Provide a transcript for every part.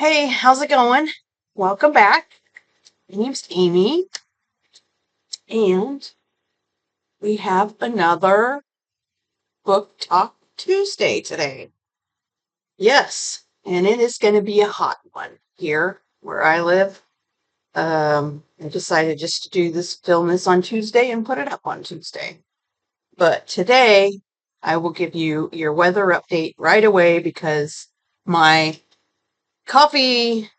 Hey, how's it going? Welcome back. My name's Amy, and we have another Book Talk Tuesday today. Yes, and it is going to be a hot one here where I live. I decided just to film this on Tuesday and put it up on Tuesday. But today, I will give you your weather update right away because my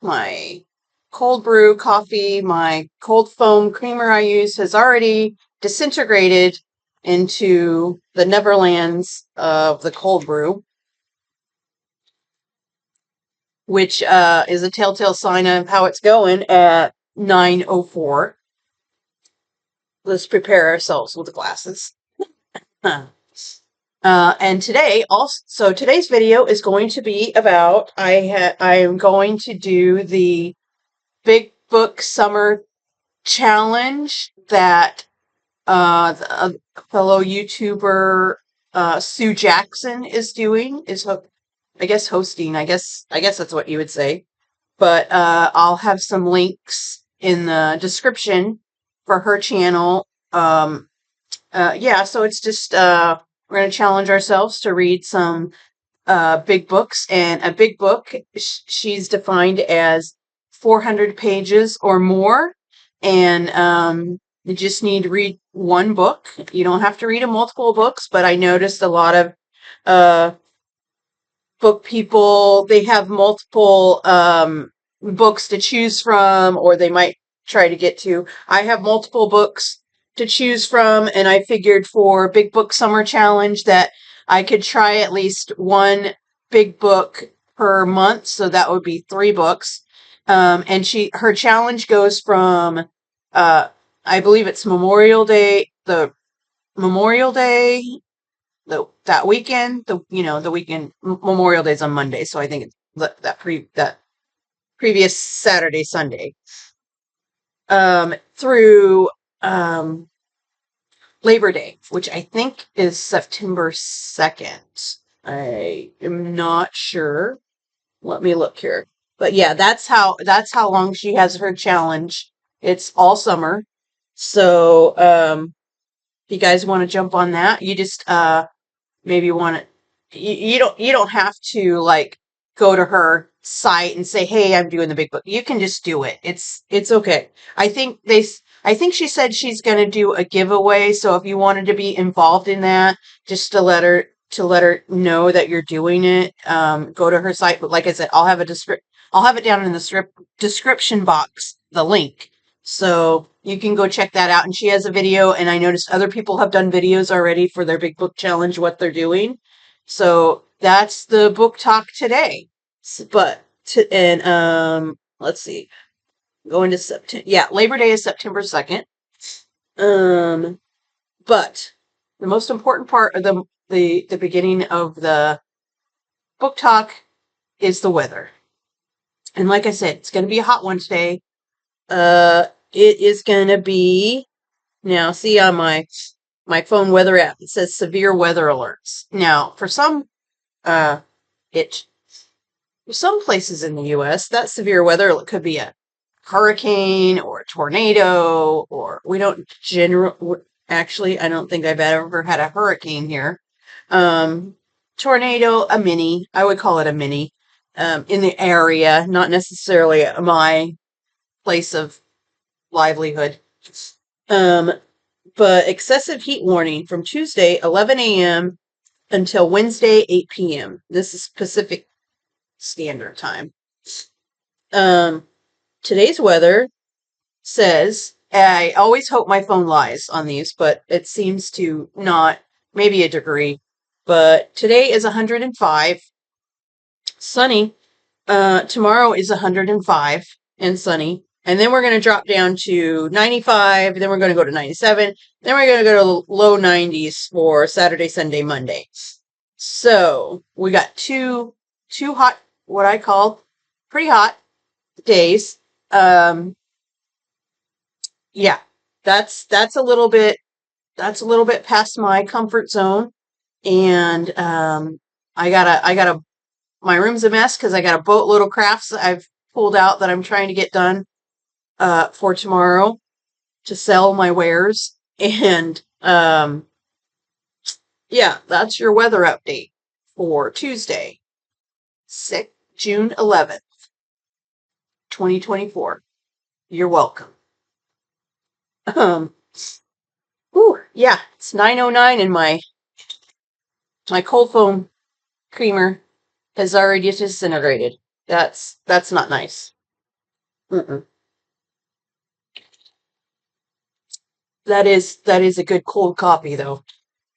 my cold brew coffee, my cold foam creamer I use has already disintegrated into the Neverlands of the cold brew, which is a telltale sign of how it's going at 9:04. Let's prepare ourselves with the glasses. Huh. And today's video is going to be about I am going to do the Big Book Summer Challenge that a fellow YouTuber Sue Jackson is doing. I guess hosting. I guess that's what you would say. But I'll have some links in the description for her channel. Yeah, so it's just we're going to challenge ourselves to read some big books, and a big book she's defined as 400 pages or more, and you just need to read one book. You don't have to read multiple books, but I noticed a lot of uh, book people, they have multiple books to choose from, or they might try to get to. I have multiple books to choose from, and I figured for Big Book Summer Challenge that I could try at least one big book per month, so that would be 3 books. And her challenge goes from I believe it's Memorial Day, that weekend, the weekend. Memorial Day's on Monday, so I think it's that previous Saturday, Sunday, through Labor Day, which I think is September 2nd. I am not sure. Let me look here. But yeah, that's how long she has her challenge. It's all summer. So if you guys want to jump on that, you just maybe want to, you don't have to like go to her site and say, hey, I'm doing the big book. You can just do it. It's okay. I think she said she's going to do a giveaway, so if you wanted to be involved in that, just to let her know that you're doing it, go to her site. But like I said, I'll have it down in the description box, the link, so you can go check that out. And she has a video, and I noticed other people have done videos already for their big book challenge, what they're doing. So that's the book talk today. Let's see. Going to September. Yeah, Labor Day is September 2nd. Um, but the most important part of the beginning of the book talk is the weather. And like I said, it's going to be a hot one today. It is going to be, now see on my phone weather app, it says severe weather alerts. Now, uh, it for some places in the U.S., that severe weather alert could be a hurricane or a tornado, or we don't actually, I don't think I've ever had a hurricane here. Um, Tornado, a mini, I would call it a mini, in the area, not necessarily my place of livelihood. Um, but excessive heat warning from Tuesday, 11 a.m. until Wednesday, 8 p.m. This is Pacific Standard Time. Today's weather says, I always hope my phone lies on these, but it seems to not, maybe a degree. But today is 105, sunny. Tomorrow is 105 and sunny. And then we're going to drop down to 95. Then we're going to go to 97. Then we're going to go to low 90s for Saturday, Sunday, Monday. So we got two hot, what I call pretty hot days. Yeah, that's a little bit past my comfort zone, and I gotta my room's a mess because I got a boatload of crafts that I've pulled out that I'm trying to get done for tomorrow to sell my wares. And yeah, that's your weather update for Tuesday, June 11th, 2024. You're welcome. Yeah, it's 9:09 and my cold foam creamer has already disintegrated. That's not nice. Mm-mm. That is a good cold coffee though.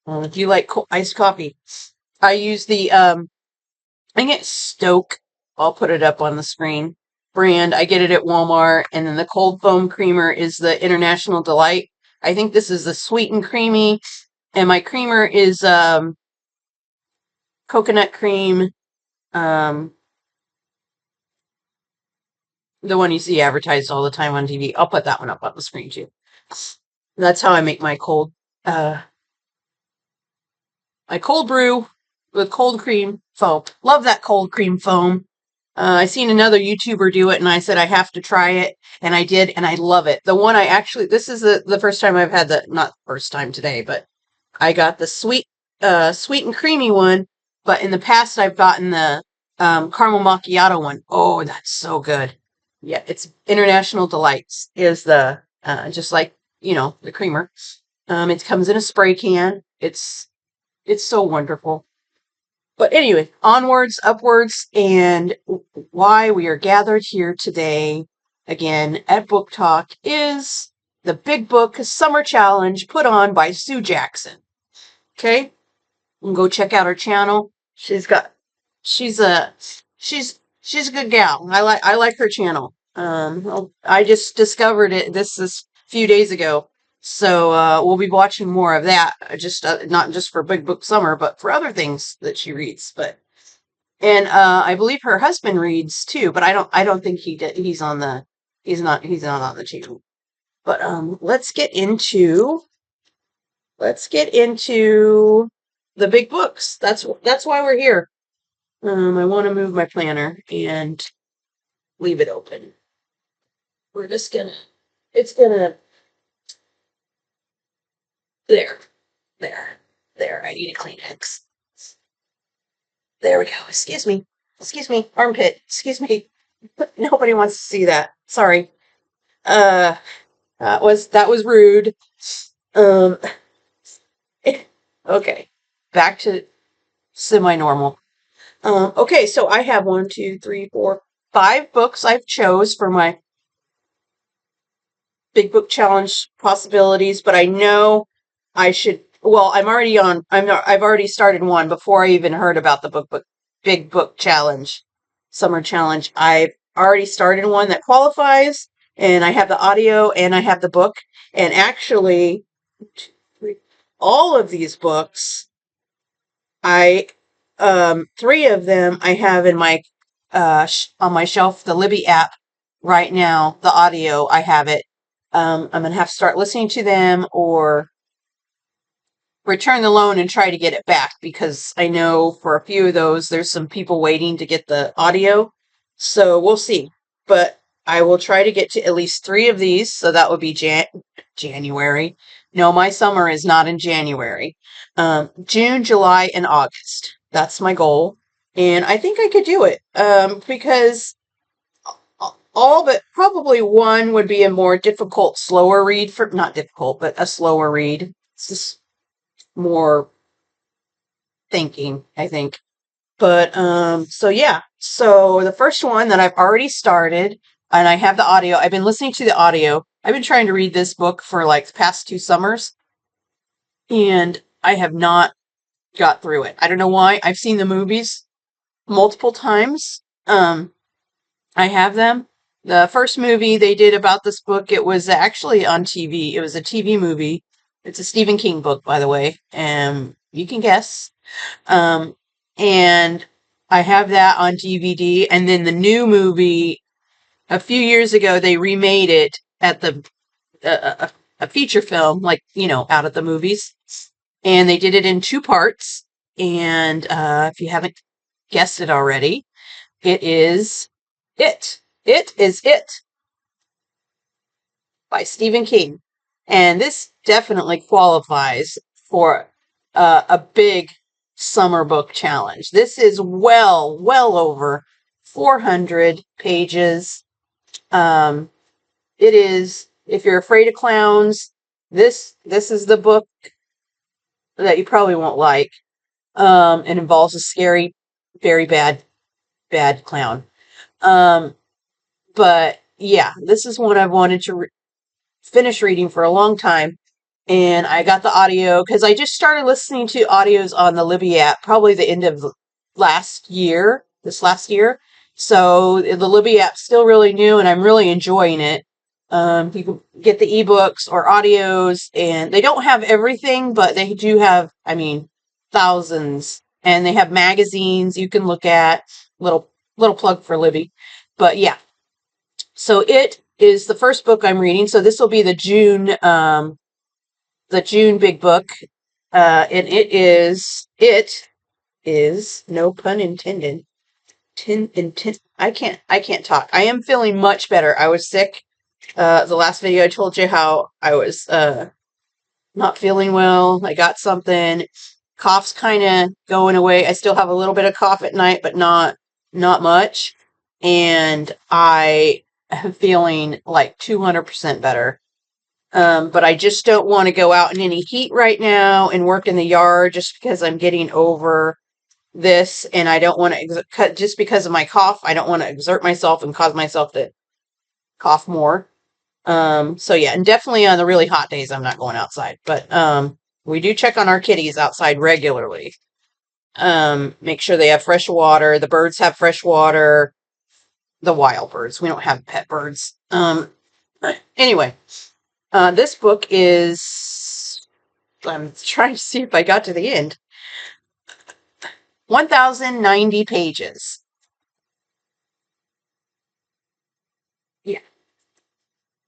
If you like iced coffee, I use the I think it's Stoke. I'll put it up on the screen. Brand. I get it at Walmart, and then the cold foam creamer is the International Delight. I think this is the sweet and creamy, and my creamer is coconut cream. The one you see advertised all the time on TV. I'll put that one up on the screen too. That's how I make my cold brew with cold cream foam. Love that cold cream foam. I seen another YouTuber do it, and I said I have to try it, and I did, and I love it. The one this is the first time I've had not first time today, but I got the sweet and creamy one. But in the past, I've gotten the caramel macchiato one. Oh, that's so good. Yeah, it's International Delights is the just like the creamer. It comes in a spray can. It's so wonderful. But anyway, onwards, upwards, and why we are gathered here today again at Book Talk is the Big Book Summer Challenge put on by Sue Jackson. Okay? You can go check out her channel. She's a she's a good gal. I like her channel. I just discovered it this a few days ago. So we'll be watching more of that. Just not just for Big Book Summer, but for other things that she reads. And I believe her husband reads too, but I don't think he's not on the channel. But let's get into the big books. That's why we're here. I want to move my planner and leave it open. We're just gonna. It's gonna. There. I need a Kleenex. There we go. Excuse me. Armpit. Excuse me. Nobody wants to see that. Sorry. That was rude. Okay. Back to semi-normal. Okay, so I have 1, 2, 3, 4, 5 books I've chose for my Big Book Challenge possibilities, but I know I should. Well, I've already started one before I even heard about the Big Book Challenge, Summer Challenge. I've already started one that qualifies, and I have the audio and I have the book. And actually, all of these books, three of them I have in my on my shelf, the Libby app right now. The audio, I have it. I'm gonna have to start listening to them or return the loan and try to get it back because I know for a few of those there's some people waiting to get the audio. So we'll see. But I will try to get to at least 3 of these. So that would be January. No, my summer is not in January. June, July, and August. That's my goal. And I think I could do it. Because all but probably one would be a more difficult, slower read not difficult, but a slower read. It's just more thinking, I think. But so yeah. So the first one that I've already started, and I have the audio. I've been listening to the audio. I've been trying to read this book for like the past 2 summers, and I have not got through it. I don't know why. I've seen the movies multiple times. I have them. The first movie they did about this book, it was actually on TV. It was a TV movie. It's a Stephen King book, by the way. You can guess. And I have that on DVD. And then the new movie, a few years ago, they remade it at a feature film, like, out at the movies. And they did it in 2 parts. And if you haven't guessed it already. It is It. It is It by Stephen King. And this definitely qualifies for a big summer book challenge. This is well over 400 pages. It is, if you're afraid of clowns, this is the book that you probably won't like. It involves a scary, very bad clown. Um, but yeah, this is one I've wanted to finish reading for a long time. And I got the audio because I just started listening to audios on the Libby app, probably the end of this last year. So the Libby app's still really new, and I'm really enjoying it. You can get the ebooks or audios, and they don't have everything, but they do have, I mean, thousands. And they have magazines you can look at. Little plug for Libby, but yeah. So it is the first book I'm reading. So this will be the June big book, and it is no pun intended. I can't talk. I am feeling much better. I was sick. The last video I told you how I was not feeling well. I got something. Cough's kind of going away. I still have a little bit of cough at night, but not much. And I am feeling like 200% better. But I just don't want to go out in any heat right now and work in the yard just because I'm getting over this, and I don't want to cut just because of my cough. I don't want to exert myself and cause myself to cough more. So yeah, and definitely on the really hot days, I'm not going outside. But we do check on our kitties outside regularly. Make sure they have fresh water. The birds have fresh water. The wild birds. We don't have pet birds. Anyway. This book is, I'm trying to see if I got to the end. 1,090 pages. Yeah.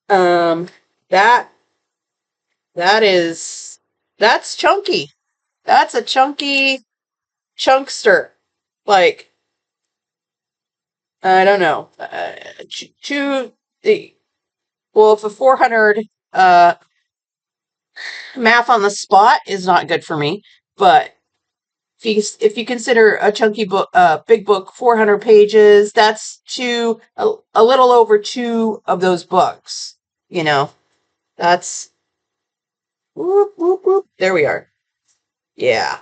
Um, that, that's chunky. That's a chunky chunkster. Like, I don't know. Well, for 400, math on the spot is not good for me, but if you consider a chunky book, big book, 400 pages, that's a little over two of those books. You know, that's whoop, whoop, whoop. There we are. Yeah.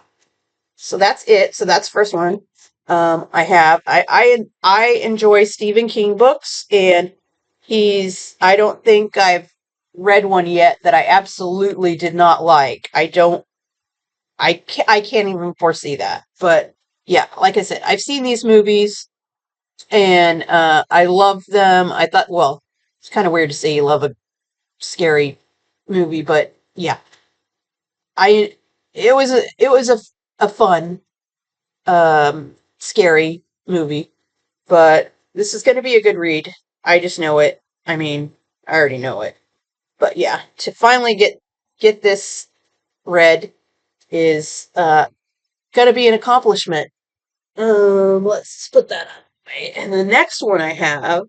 So that's it. So that's first one. I enjoy Stephen King books, and I don't think I've read one yet that I absolutely did not like. I can't even foresee that. But yeah, like I said, I've seen these movies, and I love them. I thought, well, it's kind of weird to say you love a scary movie, but yeah, I it was a fun scary movie, but this is going to be a good read. I just know it. I mean, I already know it. But yeah, to finally get this read is going to be an accomplishment. Let's put that away. And the next one I have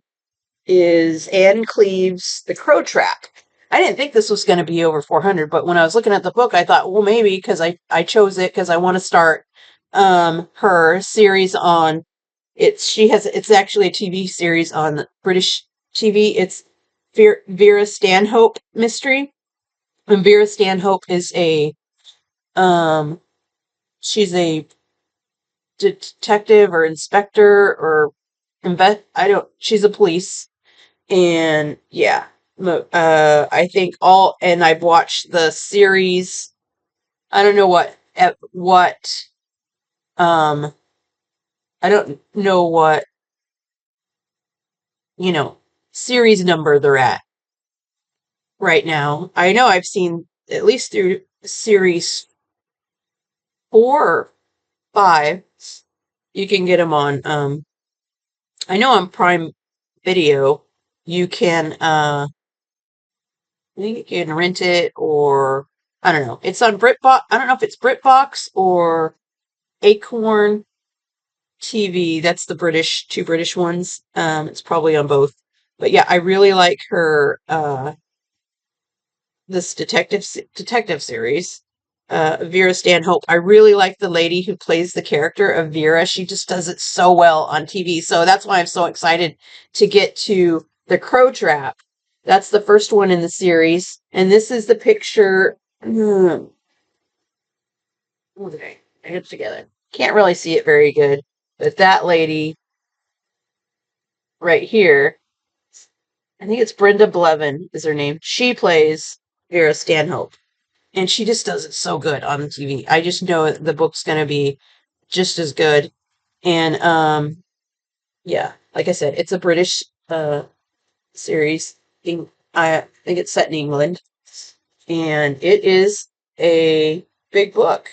is Anne Cleeve's The Crow Trap. I didn't think this was going to be over 400, but when I was looking at the book, I thought, well, maybe because I chose it because I want to start her series on it's actually a TV series on British TV. It's Vera Stanhope mystery, and Vera Stanhope is um she's a detective or inspector or she's a police, and yeah, I think and I've watched the series. I don't know um I don't know what, you know, series number they're at right now. I know I've seen at least through series 4 or 5. You can get them on I know on Prime Video you can I think you can rent it, or I don't know. It's on BritBox. I don't know if it's BritBox or Acorn TV. That's the two British ones. It's probably on both. But yeah, I really like her this detective series. Vera Stanhope. I really like the lady who plays the character of Vera. She just does it so well on TV. So that's why I'm so excited to get to The Crow Trap. That's the first one in the series. And this is the picture. Okay, I get it together. Can't really see it very good. But that lady right here, I think it's Brenda Blevin is her name. She plays Vera Stanhope. And she just does it so good on the TV. I just know the book's going to be just as good. And yeah, like I said, it's a British series. I think it's set in England, and it is a big book.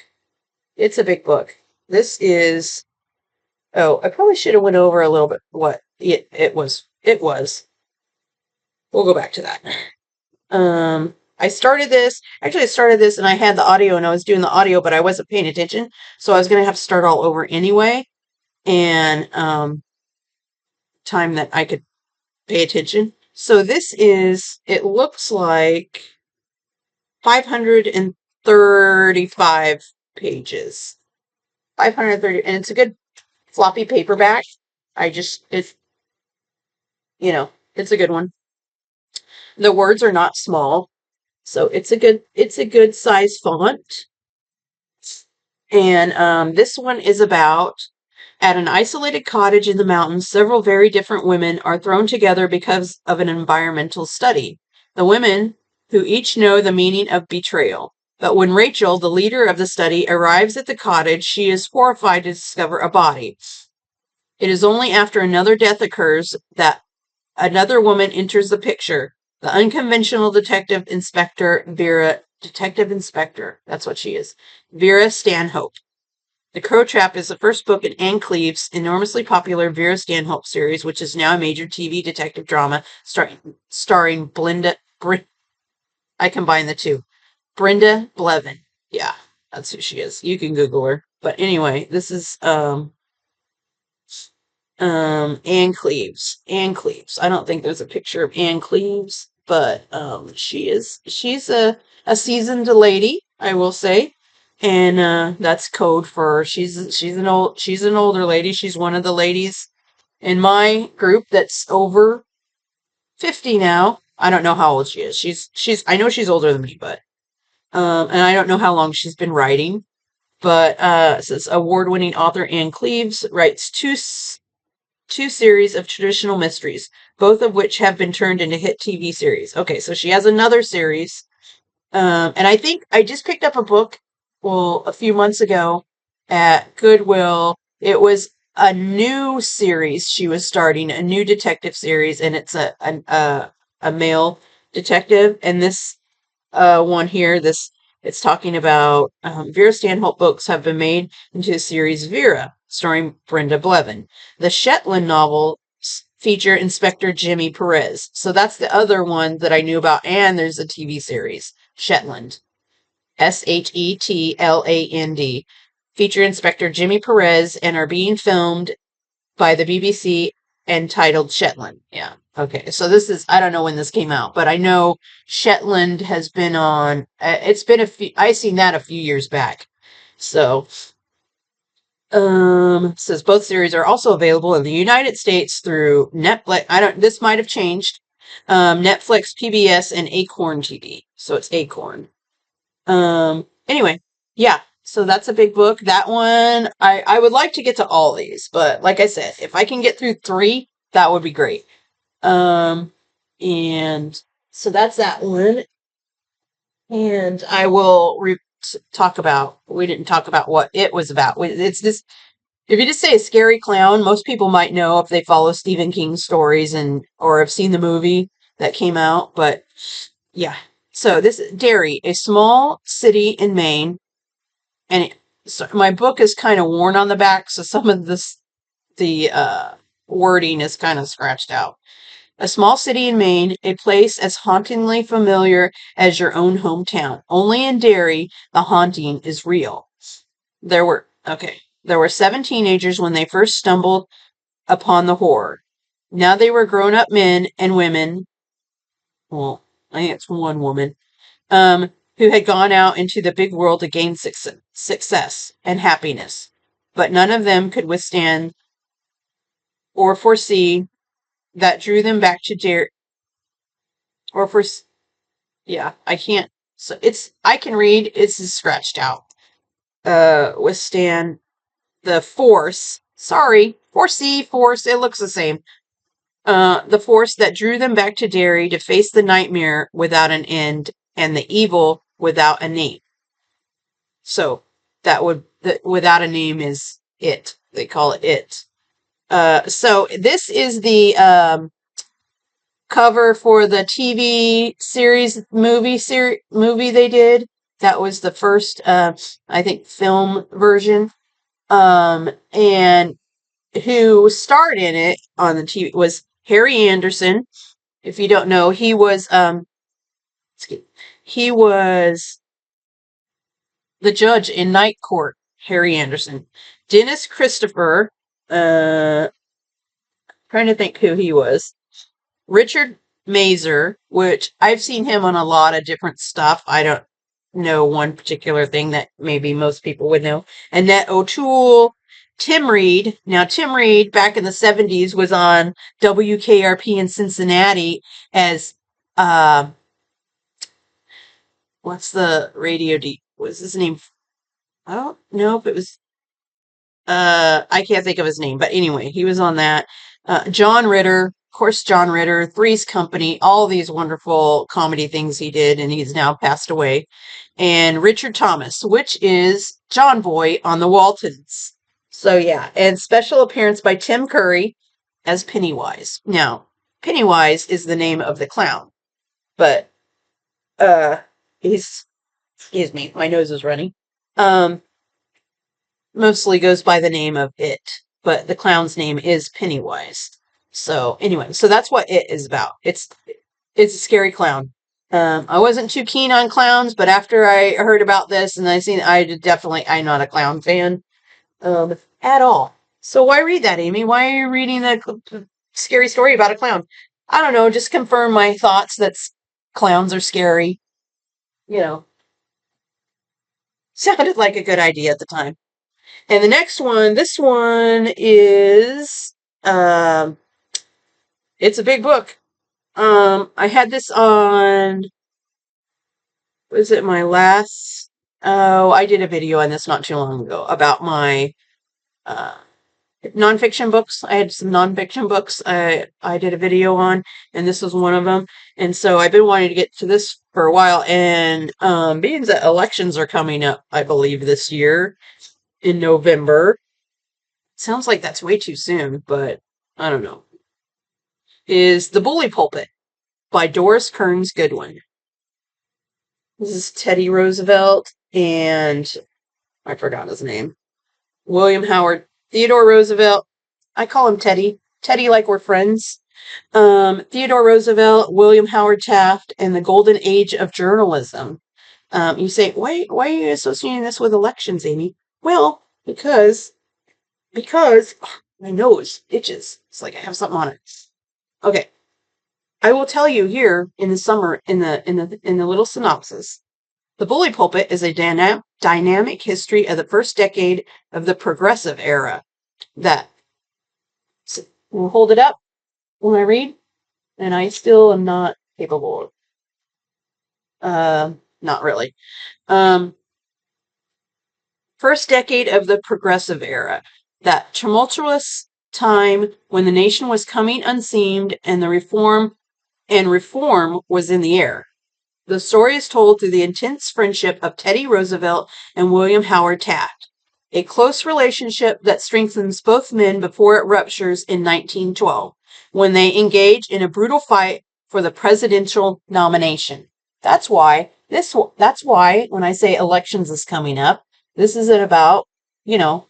It's a big book. This is. Oh, I probably should have went over a little bit what it was. It was. We'll go back to that. I started this. Actually, I started this and I had the audio and I was doing the audio, but I wasn't paying attention. So I was going to have to start all over anyway. And time that I could pay attention. So this is, it looks like 535 pages. 530, and it's a good floppy paperback. It's, it's a good one. The words are not small. So it's a good size font. And this one is about at an isolated cottage in the mountains, several very different women are thrown together because of an environmental study. The women who each know the meaning of betrayal. But when Rachel, the leader of the study, arrives at the cottage, she is horrified to discover a body. It is only after another death occurs that another woman enters the picture. The unconventional detective inspector, that's what she is, Vera Stanhope. The Crow Trap is the first book in Anne Cleeve's enormously popular Vera Stanhope series, which is now a major TV detective drama starring I combine the two. Brenda Blevin. Yeah, that's who she is. You can Google her. But anyway, this is Anne Cleeves. Anne Cleeves. I don't think there's a picture of Anne Cleeves, but she's a seasoned lady, I will say. And that's code for she's an older lady. She's one of the ladies in my group that's over 50 now. I don't know how old she is. I know she's older than me, but and I don't know how long she's been writing. But it says award-winning author Anne Cleeves writes two series of traditional mysteries, both of which have been turned into hit TV series. Okay, so she has another series. And I think I just picked up a book, a few months ago at Goodwill. It was a new series she was starting, a new detective series, and it's a male detective. And this one here, it's talking about Vera Stanhope books have been made into the series Vera, starring Brenda Blevin. The Shetland novels feature Inspector Jimmy Perez. So that's the other one that I knew about, and there's a TV series, Shetland. Shetland. Feature Inspector Jimmy Perez and are being filmed by the BBC entitled Shetland. Yeah. Okay. So I don't know when this came out, but I know Shetland has been on, it's been I seen that a few years back. So, says both series are also available in the United States through Netflix. This might have changed. Netflix, PBS, and Acorn TV. So it's Acorn. Anyway, yeah. So that's a big book. That one, I would like to get to all these, but like I said, if I can get through 3, that would be great. And so that's that one. And I will talk about, we didn't talk about what it was about. It's this, if you just say a scary clown, most people might know if they follow Stephen King stories or have seen the movie that came out, but yeah. So this Derry, a small city in Maine, and so my book is kind of worn on the back, so some of the wording is kind of scratched out. A small city in Maine, a place as hauntingly familiar as your own hometown. Only in Derry, the haunting is real. Okay. There were 7 teenagers when they first stumbled upon the horror. Now they were grown-up men and women. Well, I think it's one woman. Who had gone out into the big world to gain success and happiness. But none of them could withstand or foresee that drew them back to dare or for yeah, I can't. So I can read. It's scratched out. Withstand the force. Sorry, foresee force. It looks the same. The force that drew them back to Derry to face the nightmare without an end and the evil without a name. So without a name is it. They call it it. So this is the cover for the TV series movie they did. That was the first, I think, film version. And who starred in it on the TV was Harry Anderson. If you don't know, he was the judge in Night Court. Harry Anderson, Dennis Christopher. Trying to think who he was. Richard Mazer, which I've seen him on a lot of different stuff. I don't know one particular thing that maybe most people would know. Annette O'Toole, Tim Reed. Now, Tim Reed, back in the 70s, was on WKRP in Cincinnati as, what's the radio what's his name? I don't know if it was, I can't think of his name, but anyway, he was on that. John Ritter, of course, John Ritter, Three's Company, all these wonderful comedy things he did, and he's now passed away. And Richard Thomas, which is John Boy on the Waltons. So yeah, and special appearance by Tim Curry as Pennywise. Now, Pennywise is the name of the clown, but he's, excuse me, my nose is running. Mostly goes by the name of it, but the clown's name is Pennywise. So anyway, so that's what it is about. It's a scary clown. I wasn't too keen on clowns, but after I heard about this and I'm not a clown fan, at all. So why read that, Amy? Why are you reading the scary story about a clown? I don't know, just confirm my thoughts that clowns are scary. You know, sounded like a good idea at the time. And the next one, this one is, it's a big book. I had this on, was it my last, I did a video on this not too long ago about my, nonfiction books. I had some nonfiction books I did a video on, and this was one of them. And so I've been wanting to get to this for a while, and, being that elections are coming up, I believe this year in November. Sounds like that's way too soon, but I don't know. Is The Bully Pulpit by Doris Kearns Goodwin. This is Teddy Roosevelt and I forgot his name. William Howard Theodore Roosevelt. I call him Teddy. Teddy like we're friends. Theodore Roosevelt, William Howard Taft, and the Golden Age of Journalism. You say, why are you associating this with elections, Amy? Well, because my nose itches. It's like I have something on it. Okay. I will tell you here in the little synopsis. The Bully Pulpit is a dynamic history of the first decade of the Progressive Era. We'll hold it up when I read, and I still am not capable. Not really. First decade of the Progressive Era. That tumultuous time when the nation was coming unseamed and reform was in the air. The story is told through the intense friendship of Teddy Roosevelt and William Howard Taft, a close relationship that strengthens both men before it ruptures in 1912, when they engage in a brutal fight for the presidential nomination. That's why when I say elections is coming up, this isn't about, they're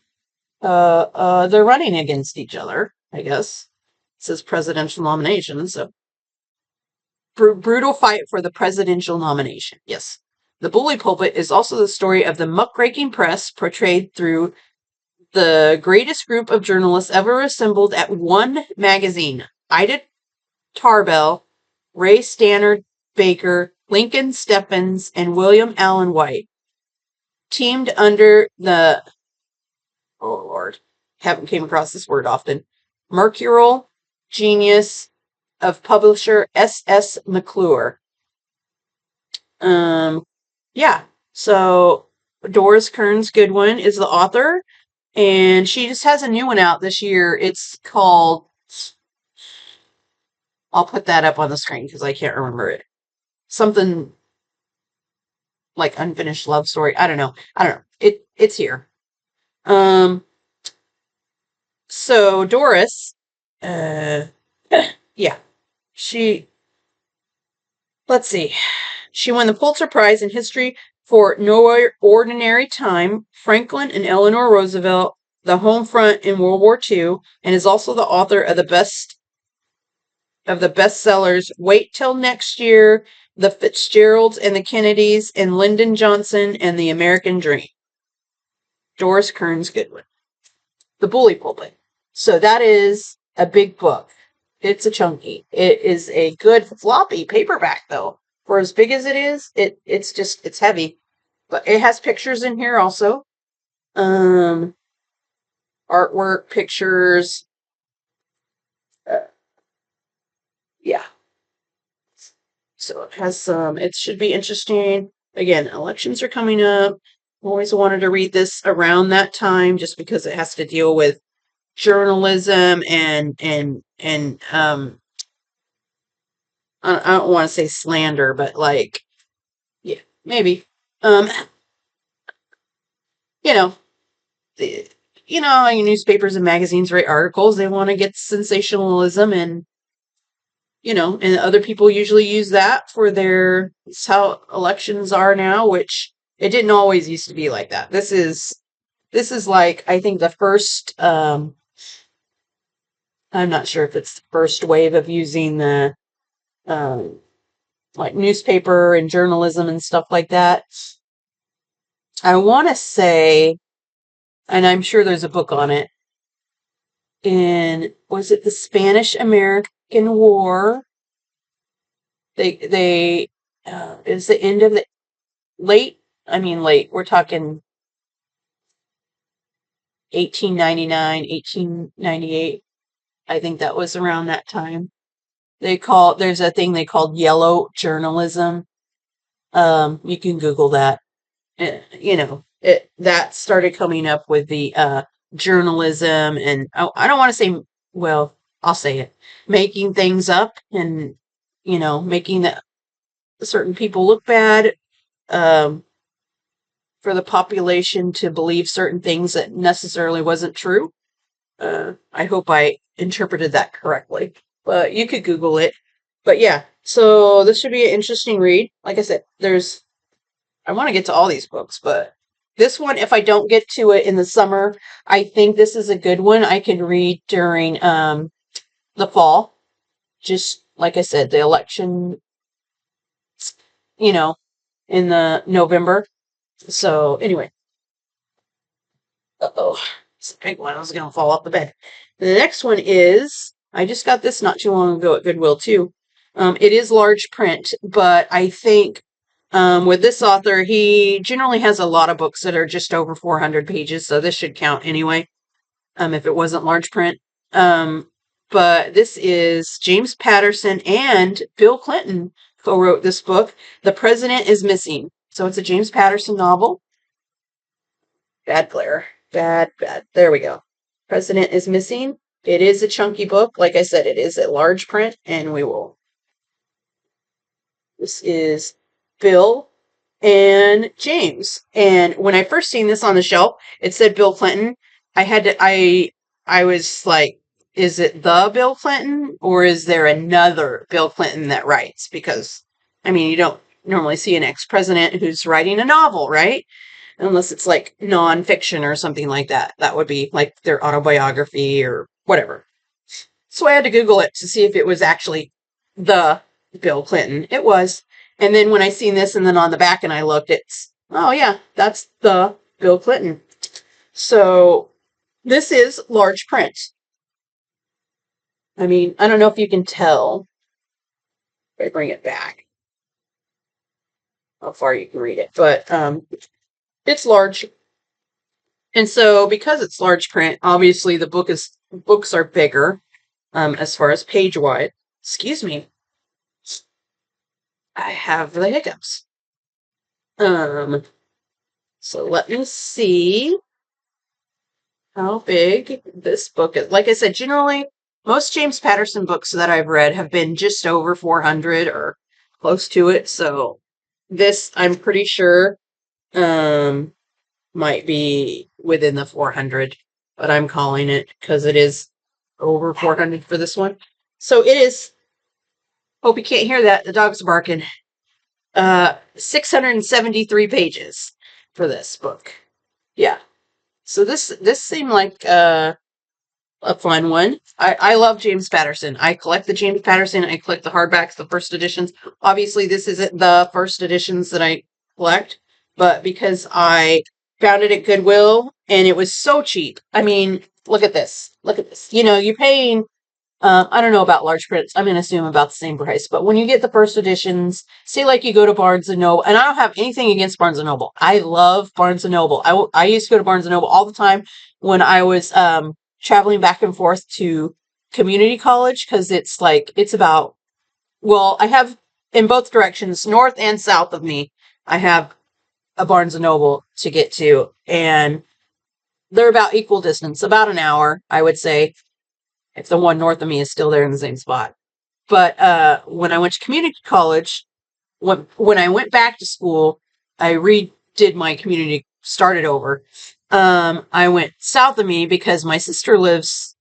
running against each other, I guess. It says presidential nomination, so brutal fight for the presidential nomination. Yes. The Bully Pulpit is also the story of the muckraking press portrayed through the greatest group of journalists ever assembled at one magazine. Ida Tarbell, Ray Stannard Baker, Lincoln Steffens, and William Allen White teamed under the, oh Lord, haven't came across this word often, mercurial genius of publisher S.S. McClure. Yeah, so Doris Kearns Goodwin is the author, and she just has a new one out this year. It's called, I'll put that up on the screen because I can't remember it. Something like Unfinished Love Story. I don't know. It's here. So Doris, uh, yeah, she, let's see. She won the Pulitzer Prize in History for No Ordinary Time, Franklin and Eleanor Roosevelt, the Home Front in World War II, and is also the author of the bestsellers Wait Till Next Year, The Fitzgeralds and the Kennedys, and Lyndon Johnson and the American Dream. Doris Kearns Goodwin. The Bully Pulpit. So that is a big book. It's a chunky. It is a good floppy paperback, though. For as big as it is, it's heavy. But it has pictures in here also. Artwork, pictures. Yeah. So it has some, it should be interesting. Again, elections are coming up. Always wanted to read this around that time just because it has to deal with journalism and I don't want to say slander, but like, yeah, maybe. Um, you know, the, newspapers and magazines write articles. They want to get sensationalism, and and other people usually use that for it's how elections are now, which it didn't always used to be like that. This is like, I think, the first, I'm not sure if it's the first wave of using the, like newspaper and journalism and stuff like that. I want to say, and I'm sure there's a book on it, was it the Spanish American War? They is the end of the late, we're talking 1899, 1898. I think that was around that time. There's a thing they called yellow journalism. You can Google that. That started coming up with the journalism, and I don't want to say, well, I'll say it, making things up, and making certain people look bad, for the population to believe certain things that necessarily wasn't true. I hope I interpreted that correctly, but you could Google it. But yeah, so this should be an interesting read. Like I said, I want to get to all these books, but this one, if I don't get to it in the summer, I think this is a good one I can read during the fall. Just like I said, the election, in the November. So anyway, it's a big one. I was going to fall off the bed. The next one is, I just got this not too long ago at Goodwill too. It is large print, but I think with this author, he generally has a lot of books that are just over 400 pages, so this should count anyway, if it wasn't large print. But this is James Patterson and Bill Clinton co-wrote this book, The President is Missing. So it's a James Patterson novel. Bad glare. Bad. There we go. President is Missing. It is a chunky book. Like I said, it is a large print, and this is Bill and James. And when I first seen this on the shelf, it said Bill Clinton. I was like, is it the Bill Clinton, or is there another Bill Clinton that writes? Because, you don't normally see an ex-president who's writing a novel, right? Unless it's like nonfiction or something like that. That would be like their autobiography or whatever. So I had to Google it to see if it was actually the Bill Clinton. It was. And then when I seen this, and then on the back and I looked, oh yeah, that's the Bill Clinton. So This is large print. I mean, I don't know if you can tell. If I bring it back, how far you can read it, but it's large. And so because it's large print, obviously the books are bigger as far as page wide. Excuse me. I have the hiccups. So let me see how big this book is. Like I said, generally most James Patterson books that I've read have been just over 400 or close to it. So this, I'm pretty sure, might be within the 400, but I'm calling it because it is over 400 for this one. So it is, hope you can't hear that, the dog's barking, 673 pages for this book. Yeah. So this seemed like a fun one. I love James Patterson. I collect the James Patterson. I collect the hardbacks, the first editions. Obviously, this isn't the first editions that I collect, but because I found it at Goodwill and it was so cheap. I mean, look at this. Look at this. You know, you're paying I don't know about large prints. I'm going to assume about the same price. But when you get the first editions, say like you go to Barnes& and Noble, and I don't have anything against Barnes& and Noble. I love Barnes& and Noble. I used to go to Barnes& and Noble all the time when I was traveling back and forth to community college because it's about, well, I have in both directions, north and south of me, I have a Barnes& and Noble to get to. And they're about equal distance, about an hour, I would say, if the one north of me is still there in the same spot. But when I went to community college, when I went back to school, I redid my community, started over. I went south of me because my sister lives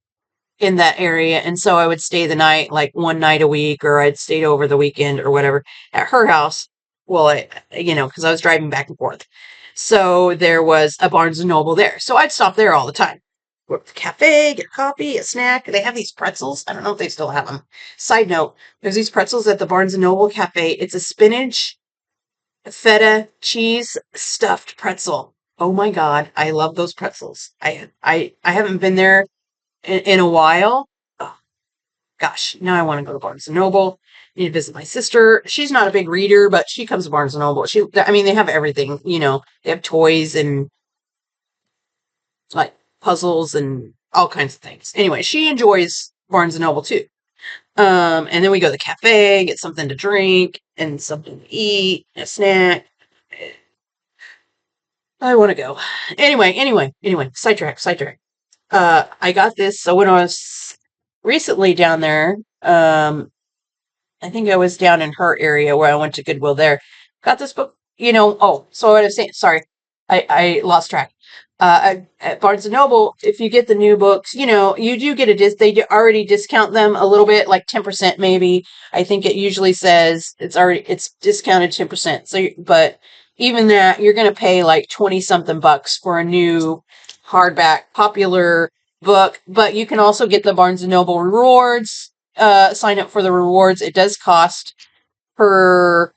in that area, and so I would stay the night, like one night a week, or I'd stay over the weekend or whatever at her house. Well, because I was driving back and forth. So there was a Barnes and Noble there. So I'd stop there all the time. Go to the cafe, get a coffee, a snack. They have these pretzels. I don't know if they still have them. Side note, there's these pretzels at the Barnes and Noble cafe. It's a spinach, feta, cheese stuffed pretzel. Oh my God, I love those pretzels. I haven't been there in a while. Oh, gosh, now I want to go to Barnes and Noble. Need to visit my sister. She's not a big reader, but she comes to Barnes and Noble. I mean, they have everything. They have toys and like puzzles and all kinds of things. Anyway, she enjoys Barnes and Noble too. And then we go to the cafe, get something to drink and something to eat, a snack. I want to go. Anyway, sidetrack. I got this. So when I was recently down there, I think I was down in her area where I went to Goodwill there. Got this book, so what I was saying, sorry, I lost track. At Barnes and Noble, if you get the new books, you do get they already discount them a little bit, like 10% maybe. I think it usually says it's discounted 10%. So, but even that, you're going to pay like 20 something bucks for a new hardback popular book, but you can also get the Barnes and Noble rewards, sign up for the rewards. It does cost per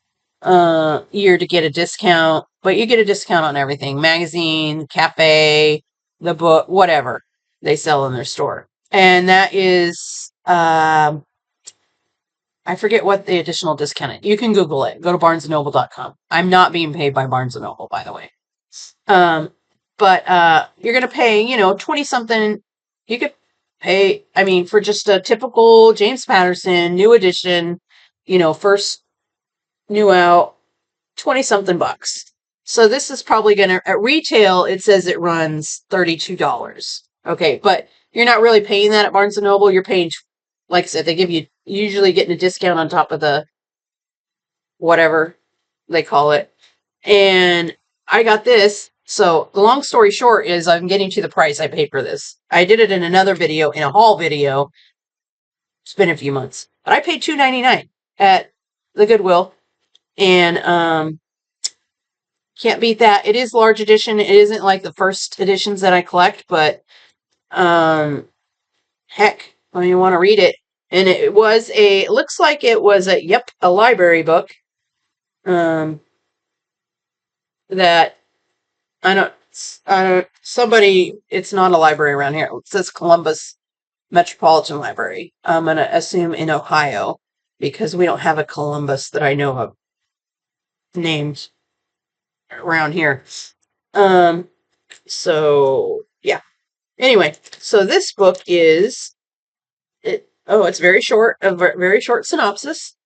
year to get a discount, but you get a discount on everything: magazine, cafe, the book, whatever they sell in their store. And that is, I forget what the additional discount is. You can Google it. Go to barnesandnoble.com. I'm not being paid by Barnes and Noble, by the way. But you're going to pay, 20 something. You could pay, I mean, for just a typical James Patterson new edition, first new out, 20 something bucks. So this is probably going to, at retail, it says it runs $32. Okay, but you're not really paying that at Barnes and Noble. You're paying, like I said, they give you, usually getting a discount on top of the whatever they call it. And I got this. So the long story short is I'm getting to the price I paid for this. I did it in another video, in a haul video. It's been a few months, but I paid $2.99 at the Goodwill, and can't beat that. It is large edition. It isn't like the first editions that I collect, but heck, when you want to read it, and it looks like it was a library book. That I don't. Somebody, it's not a library around here. It says Columbus Metropolitan Library. I'm going to assume in Ohio because we don't have a Columbus that I know of named around here. So yeah. Anyway, so this book is it's very short, a very short synopsis.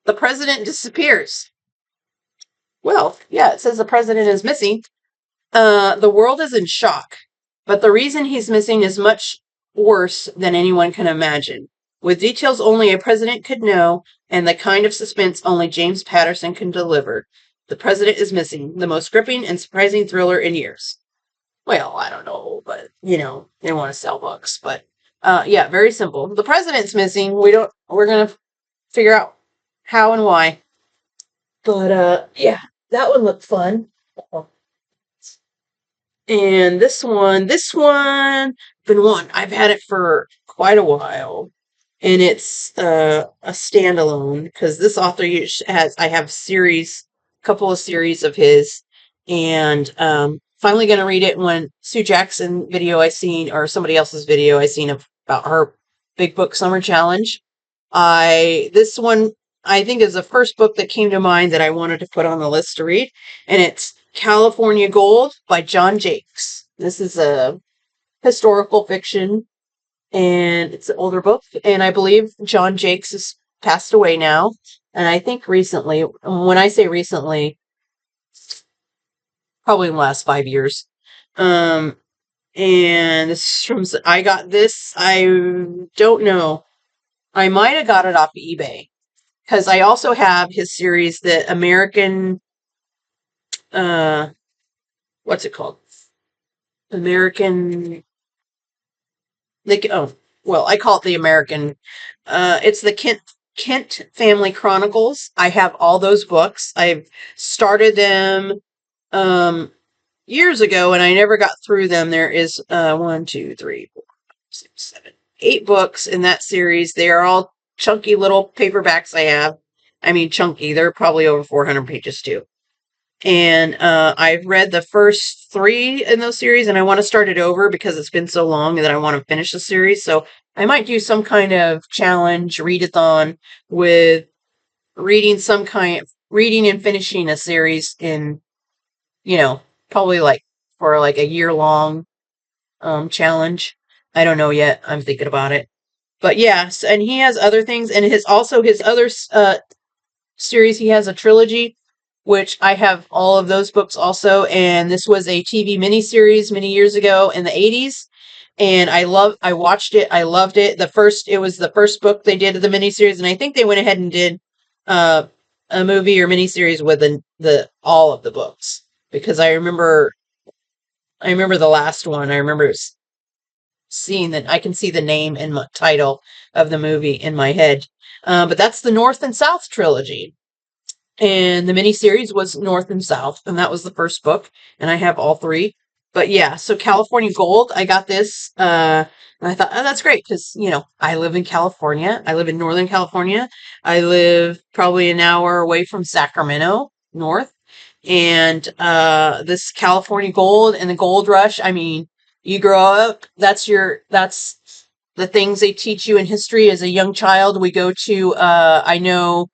The president disappears. Well, yeah, it says the president is missing. The world is in shock, but the reason he's missing is much worse than anyone can imagine, with details only a president could know and the kind of suspense only James Patterson can deliver. The president is missing, the most gripping and surprising thriller in years. Well, I don't know, but they want to sell books, but yeah, very simple. The president's missing. We're gonna figure out how and why. But yeah, that one looked fun. And this one, been one. I've had it for quite a while, and it's a standalone because this author I have couple of series of his, and finally going to read it when Sue Jackson video I seen or somebody else's video I seen about her Big Book Summer Challenge. This one I think is the first book that came to mind that I wanted to put on the list to read, and it's California Gold by John Jakes. This is a historical fiction, and it's an older book, and I believe John Jakes has passed away now, and I think recently, when I say recently, probably in the last 5 years. And this from I got this, I don't know, I might have got it off eBay, because I also have his series, the American, what's it called? American, I call it the American, it's the Kent Family Chronicles. I have all those books. I've started them, years ago, and I never got through them. There is, 1, 2, 3, 4, 5, 6, 7, 8 books in that series. They are all chunky little paperbacks I have. I mean, chunky. They're probably over 400 pages too. And I've read the first 3 in those series, and I want to start it over because it's been so long that I want to finish the series. So I might do some kind of challenge, readathon, with reading and finishing a series in, probably like for like a year-long challenge. I don't know yet. I'm thinking about it. But yeah, and he has other things, and his other series, he has a trilogy, which I have all of those books also, and this was a TV miniseries many years ago in the 80s, and I watched it, I loved it. It was the first book they did of the miniseries, and I think they went ahead and did uh, a movie or miniseries with all of the books, because I remember the last one. I remember seeing that I can see the name and title of the movie in my head. But that's the North and South trilogy. And the miniseries was North and South, and that was the first book, and I have all 3. But yeah, so California Gold, I got this, and I thought, oh, that's great, because, I live in California. I live in Northern California. I live probably an hour away from Sacramento, north. And this California Gold and the Gold Rush, I mean, you grow up, that's the things they teach you in history as a young child. We go to, I know,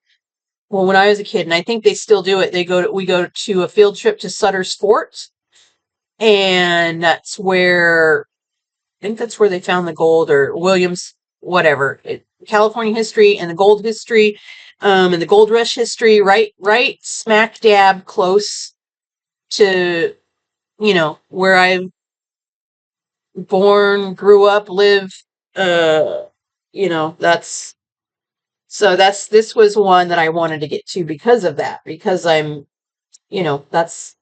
well, when I was a kid, and I think they still do it, we go to a field trip to Sutter's Fort, and I think that's where they found the gold, or Williams, whatever. California history and the gold history, and the Gold Rush history, right smack dab close to, where I born, grew up, live, that's, this was one that I wanted to get to because of that, because that's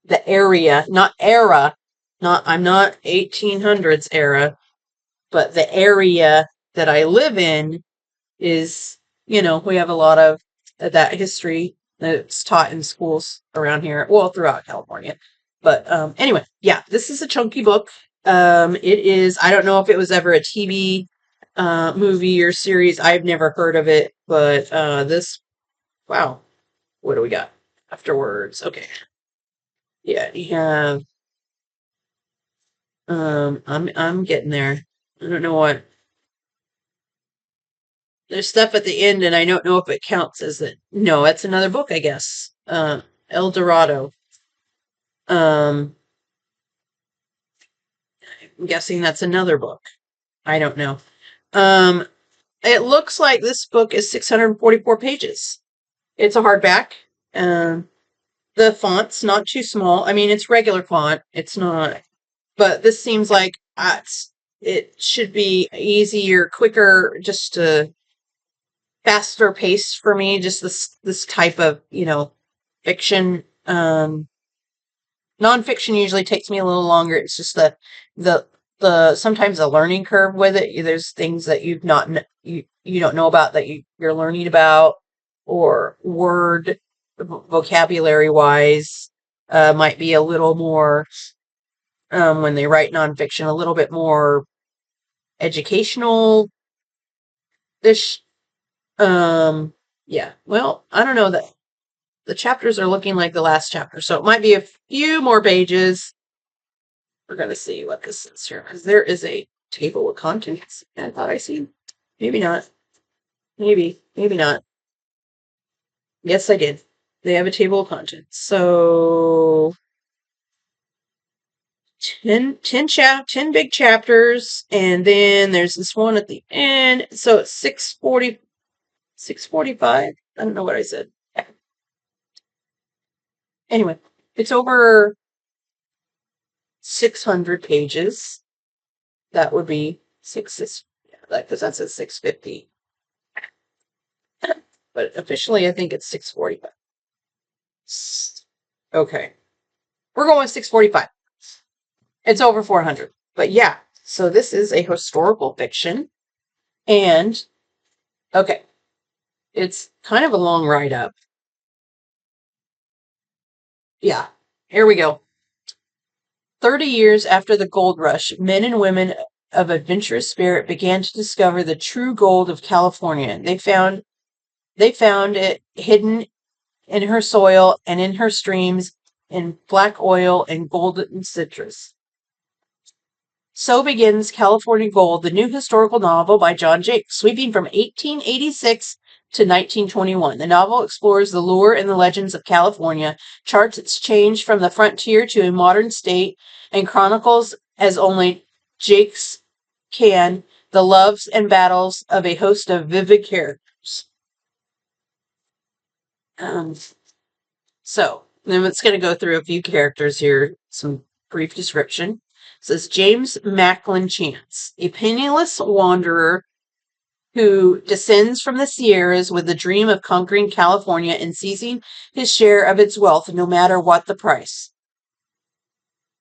the area, not era, I'm not 1800s era, but the area that I live in is, we have a lot of that history that's taught in schools around here, well, throughout California. But anyway, yeah, this is a chunky book. It is, I don't know if it was ever a TV movie or series. I've never heard of it, but wow, what do we got afterwards? Okay. Yeah, you have I'm getting there. I don't know what. There's stuff at the end, and I don't know if it counts as it. No, that's another book, I guess. El Dorado. Um, I'm guessing that's another book. I don't know. Um, it looks like this book is 644 pages. It's a hardback. Um, the font's not too small. I mean, it's regular font. It's not, but this seems like it should be easier, quicker, just to faster pace for me. Just this type of fiction. Nonfiction usually takes me a little longer. It's just the sometimes the learning curve with it. There's things that you don't know about that you're learning about, or word vocabulary wise might be a little more when they write nonfiction, a little bit more educational ish. Yeah. Well, I don't know that the chapters are looking like the last chapter, so it might be a few more pages. We're going to see what this is here, because there is a table of contents. I thought I seen. Maybe not. Maybe not. Yes, I did. They have a table of contents. So 10 big chapters, and then there's this one at the end. So it's 645. I don't know what I said. Anyway, it's over 600 pages. That would be because that says 650. But officially, I think it's 645. Okay. We're going 645. It's over 400. But yeah, so this is a historical fiction. And, okay, it's kind of a long write up. Yeah, here we go. 30 years after the gold rush, men and women of adventurous spirit began to discover the true gold of California. They found it hidden in her soil and in her streams, in black oil and golden citrus. So begins California Gold, the new historical novel by John Jakes, sweeping from 1886 to 1921. The novel explores the lure and the legends of California, charts its change from the frontier to a modern state, and chronicles, as only Jakes can, the loves and battles of a host of vivid characters. Um, So, then it's going to go through a few characters here, some brief description. It says James Macklin Chance, a penniless wanderer who descends from the Sierras with the dream of conquering California and seizing his share of its wealth no matter what the price.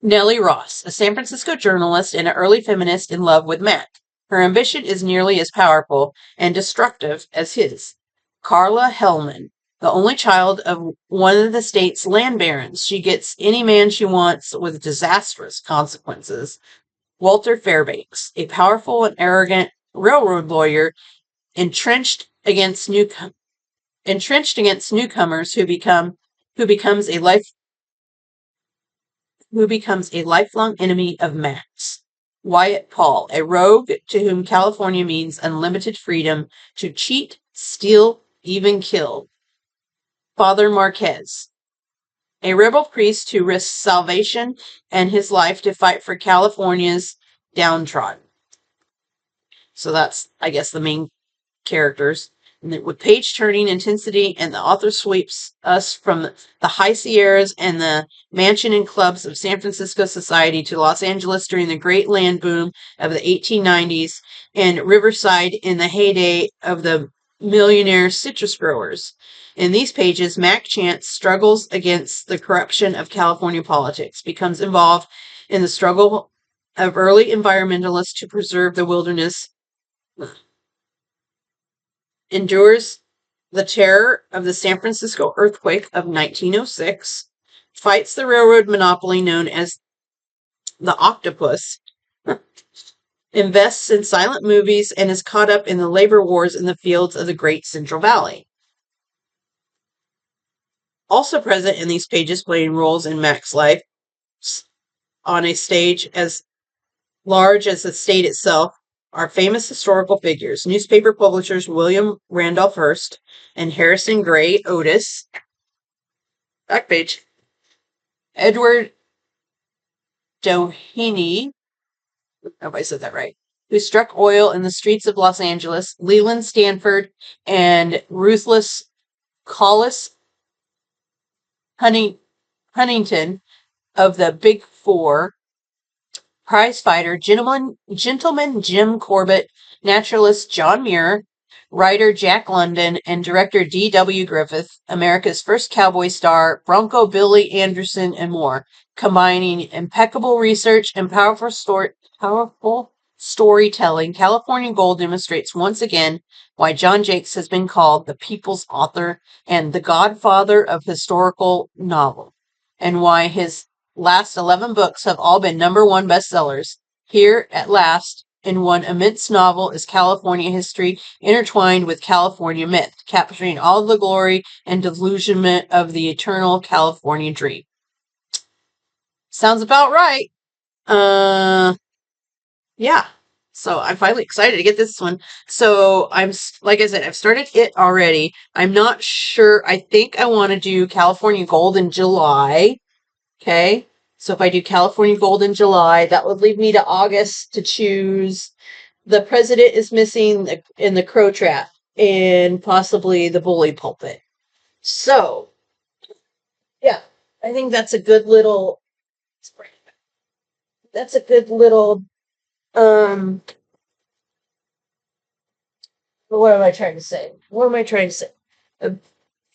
Nellie Ross, a San Francisco journalist and an early feminist in love with Mac. Her ambition is nearly as powerful and destructive as his. Carla Hellman, the only child of one of the state's land barons. She gets any man she wants with disastrous consequences. Walter Fairbanks, a powerful and arrogant railroad lawyer entrenched against newcomers who becomes a lifelong enemy of Max. Wyatt Paul, a rogue to whom California means unlimited freedom to cheat, steal, even kill. Father Marquez, a rebel priest who risks salvation and his life to fight for California's downtrodden. So that's, I guess, the main characters. And with page turning intensity, and the author sweeps us from the high Sierras and the mansion and clubs of San Francisco society to Los Angeles during the great land boom of the 1890s, and Riverside in the heyday of the millionaire citrus growers. In these pages, Mac Chance struggles against the corruption of California politics, becomes involved in the struggle of early environmentalists to preserve the wilderness, endures the terror of the San Francisco earthquake of 1906, fights the railroad monopoly known as the Octopus, invests in silent movies, and is caught up in the labor wars in the fields of the Great Central Valley. Also present in these pages, playing roles in Mac's life on a stage as large as the state itself, are famous historical figures. Newspaper publishers William Randolph Hearst and Harrison Gray Otis. Back page. Edward Doheny, I hope I said that right, who struck oil in the streets of Los Angeles, Leland Stanford, and ruthless Collis Huntington of the Big Four, prizefighter gentleman Jim Corbett, naturalist John Muir, writer Jack London, and director D.W. Griffith, America's first cowboy star, Bronco Billy Anderson, and more, combining impeccable research and powerful storytelling. California Gold demonstrates once again why John Jakes has been called the people's author and the godfather of historical novel, and why his last 11 books have all been #1 bestsellers. Here, at last, in one immense novel, is California history intertwined with California myth, capturing all the glory and delusionment of the eternal California dream. Sounds about right. Yeah. So I'm finally excited to get this one. So like I said, I've started it already. I'm not sure. I think I want to do California Gold in July. Okay. So if I do California Gold in July, that would leave me to August to choose The President is Missing in the Crow Trap and possibly The Bully Pulpit. So, yeah, I think that's a good little, what am I trying to say? It's a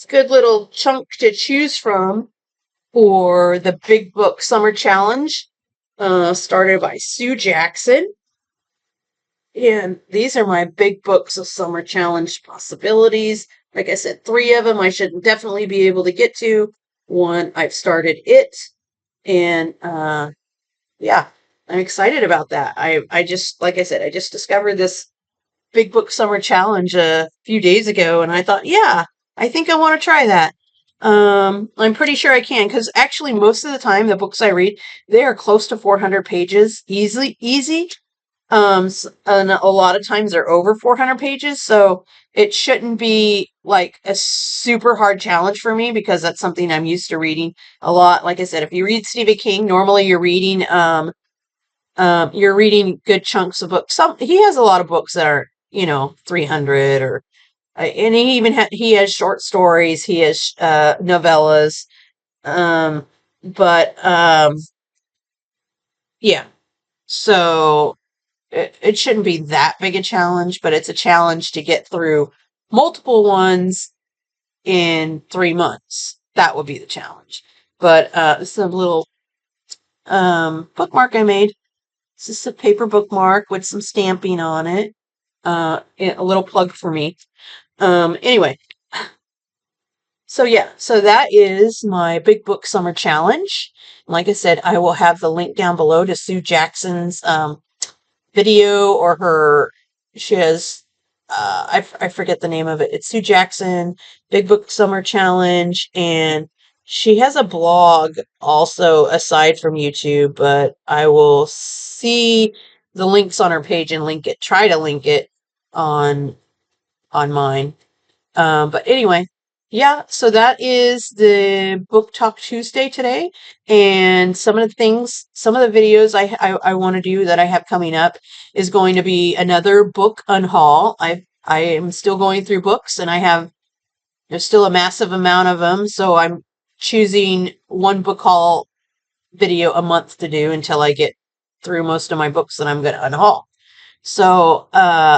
good little chunk to choose from for the Big Book Summer Challenge, started by Sue Jackson. And these are my Big Books of Summer Challenge possibilities. Like I said, 3 of them I should definitely be able to get to. One, I've started it. And yeah, I'm excited about that. I just, like I said, I just discovered this Big Book Summer Challenge a few days ago, and I thought, yeah, I think I want to try that. I'm pretty sure I can, because actually most of the time the books I read, they are close to 400 pages, easy. And a lot of times they're over 400 pages, so it shouldn't be like a super hard challenge for me because that's something I'm used to reading a lot. Like I said, if you read Stephen King, normally you're reading good chunks of books. He has a lot of books that are 300 or and he has short stories, he has novellas, but yeah, so it shouldn't be that big a challenge, but it's a challenge to get through multiple ones in 3 months. That would be the challenge. But this is a little bookmark I made. This is a paper bookmark with some stamping on it. A little plug for me. Anyway, so yeah, so that is my Big Book Summer Challenge. Like I said, I will have the link down below to Sue Jackson's video, or she has, I forget the name of it. It's Sue Jackson, Big Book Summer Challenge, and she has a blog also aside from YouTube, but I will see the links on her page and try to link it on mine. But anyway, yeah, so that is the Book Talk Tuesday today. And some of the videos I want to do that I have coming up is going to be another book unhaul. I am still going through books, and there's still a massive amount of them. So I'm choosing one book haul video a month to do until I get through most of my books that I'm going to unhaul. So,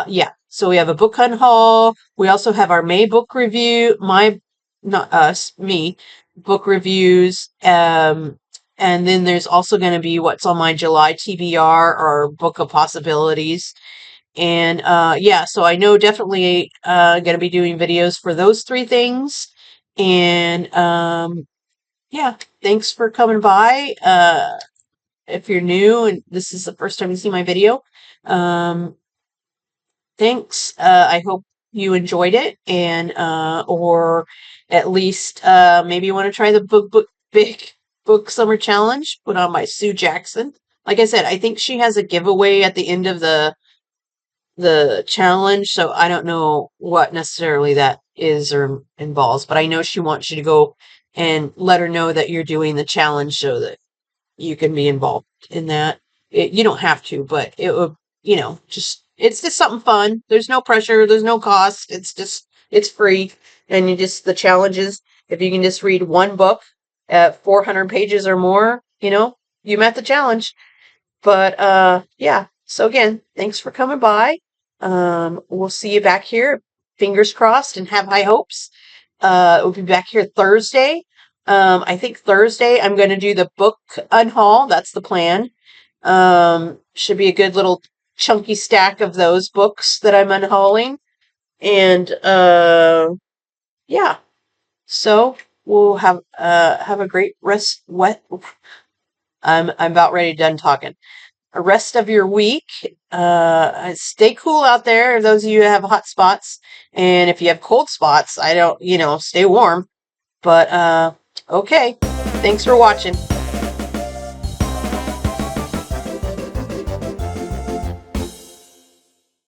yeah. So we have a book hunt haul. We also have our May book review. Not us, me, book reviews. And then there's also going to be what's on my July TBR, or Book of Possibilities. And, yeah, so I know definitely, going to be doing videos for those 3 things. And, yeah, thanks for coming by. If you're new and this is the first time you see my video, thanks. I hope you enjoyed it, and or at least maybe you want to try the big book summer challenge put on by Sue Jackson. Like I said, I think she has a giveaway at the end of the challenge, so I don't know what necessarily that is or involves, but I know she wants you to go and let her know that you're doing the challenge so that you can be involved in that. You don't have to, but it would, just it's just something fun. There's no pressure, there's no cost. It's free, and you just the challenges. If you can just read one book at 400 pages or more, you met the challenge. But yeah. So again, thanks for coming by. We'll see you back here. Fingers crossed, and have high hopes. We'll be back here Thursday. I think Thursday I'm going to do the book unhaul. That's the plan. Should be a good little chunky stack of those books that I'm unhauling. And yeah. So we'll have a great rest. What? I'm about ready done talking. A rest of your week. Stay cool out there. Those of you who have hot spots, and if you have cold spots, I don't, stay warm. But okay. Thanks for watching.